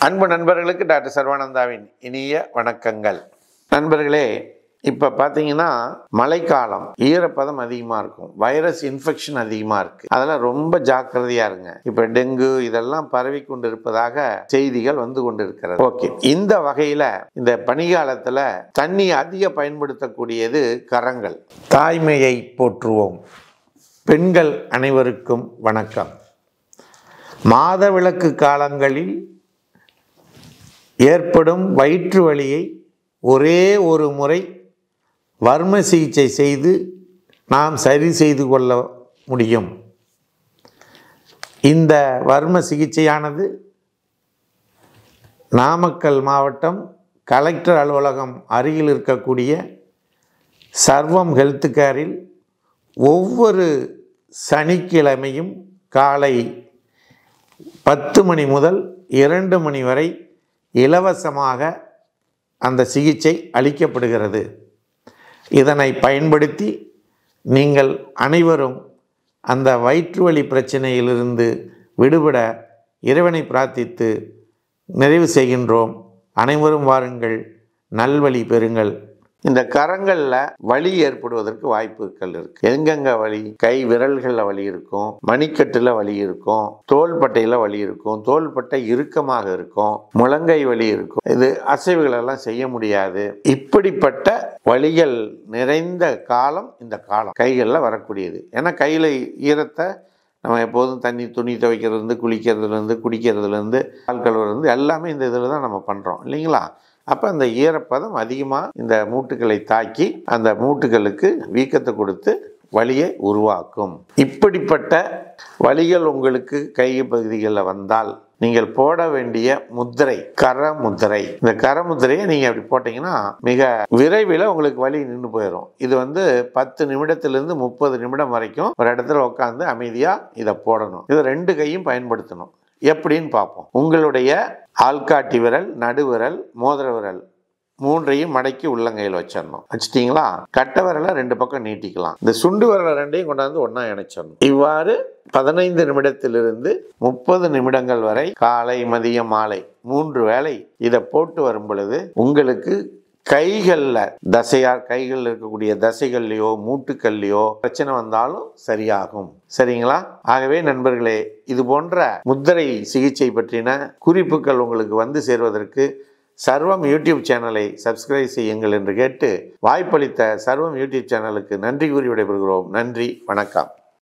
அன்பு நண்பர்களுக்கு டாக்டர் சர்வானந்தாவின் இனிய வணக்கங்கள். நண்பர்களே, இப்போ பார்த்தீங்கன்னா மழைக்காலம், ஈரப்பதம் அதிகமாக இருக்கும், வைரஸ் இன்ஃபெக்ஷன் அதிகமாக இருக்குது. அதெல்லாம் ரொம்ப ஜாக்கிரதையாக இருங்க. இப்போ டெங்கு இதெல்லாம் பரவி கொண்டு இருப்பதாக செய்திகள் வந்து கொண்டு இருக்கிறது. ஓகே, இந்த வகையில் இந்த பனிகாலத்தில் தண்ணி அதிக பயன்படுத்தக்கூடியது கரங்கள். தாய்மையை போற்றுவோம். பெண்கள் அனைவருக்கும் வணக்கம். மாதவிலக்கு காலங்களில் ஏற்படும் வயிற்று வலியை ஒரே ஒரு முறை வர்ம சிகிச்சை செய்து நாம் சரி செய்து கொள்ள முடியும். இந்த வர்ம சிகிச்சையானது நாமக்கல் மாவட்டம் கலெக்டர் அலுவலகம் அருகில் இருக்கக்கூடிய சர்வம் ஹெல்த் கேரில் ஒவ்வொரு சனிக்கிழமையும் காலை 10 மணி முதல் 2 மணி வரை இலவசமாக அந்த சிகிச்சை அளிக்கப்படுகிறது. இதனை பயன்படுத்தி நீங்கள் அனைவரும் அந்த வயிற்றுவலி பிரச்சனையிலிருந்து விடுபட இறைவனை பிரார்த்தித்து நிறைவு செய்கின்றோம். அனைவரும் வாருங்கள், நல்வழி பெறுங்கள். இந்த கரங்களில் வலி ஏற்படுவதற்கு வாய்ப்புகள் இருக்கு. எங்கெங்க வலி? கை விரல்களில் வலி இருக்கும், மணிக்கட்டில் வலி இருக்கும், தோள்பட்டையில் வலி இருக்கும், தோள்பட்டை இறுக்கமாக இருக்கும், முழங்கை வலி இருக்கும். இது அசைவுகளெல்லாம் செய்ய முடியாது. இப்படிப்பட்ட வலிகள் நிறைந்த காலம் இந்த காலம் கைகளில் வரக்கூடியது. ஏன்னா கையில் ஈரத்தை நம்ம எப்போதும் தண்ணி, துணி துவைக்கிறதுலேருந்து, குளிக்கிறதுலேருந்து, குடிக்கிறதுலேருந்து, கால் கழுவுறதுலேருந்து எல்லாமே இந்த இதில் தான் நம்ம பண்ணுறோம் இல்லைங்களா? அப்போ அந்த ஈரப்பதம் அதிகமாக இந்த மூட்டுகளை தாக்கி அந்த மூட்டுகளுக்கு வீக்கத்தை கொடுத்து வலியை உருவாக்கும். இப்படிப்பட்ட வலிகள் உங்களுக்கு கை பகுதிகளில் வந்தால் நீங்கள் போட வேண்டிய முத்திரை கரமுத்திரை. இந்த கரமுத்திரையை நீங்கள் அப்படி போட்டிங்கன்னா மிக விரைவில் உங்களுக்கு வலி நின்று போயிடும். இது 10 நிமிடத்திலிருந்து 30 நிமிடம் வரைக்கும் ஒரு இடத்துல உட்காந்து அமைதியாக இதை போடணும். இதை 2 கையும் பயன்படுத்தணும். எப்படின்னு பார்ப்போம். உங்களுடைய ஆள்காட்டி விரல், நடுவிரல், மோதிர விரல் 3ஐயும் மடக்கி உள்ளங்கையில் வச்சிடணும். வச்சிட்டிங்களா? கட்டை விரலை 2 பக்கம் நீட்டிக்கலாம். இந்த சுண்டு விரலை 2ஐயும் கொண்டாந்து ஒன்றா இணைச்சிடணும். இவ்வாறு 15 நிமிடத்திலிருந்து 30 நிமிடங்கள் வரை காலை, மதியம், மாலை 3 வேளை இதை போட்டு வரும் பொழுது உங்களுக்கு கைகளில் கைகளில் இருக்கக்கூடிய தசைகள்லையோ மூட்டுக்கள்லையோ பிரச்சனை வந்தாலும் சரியாகும். சரிங்களா? ஆகவே நண்பர்களே, இது போன்ற முத்திரை சிகிச்சை பற்றின குறிப்புகள் உங்களுக்கு வந்து சேர்வதற்கு சர்வம் யூடியூப் சேனலை சப்ஸ்கிரைப் செய்யுங்கள் என்று கேட்டு வாய்ப்பளித்த சர்வம் யூடியூப் சேனலுக்கு நன்றி கூறி விடைபெறுகிறோம். நன்றி, வணக்கம்.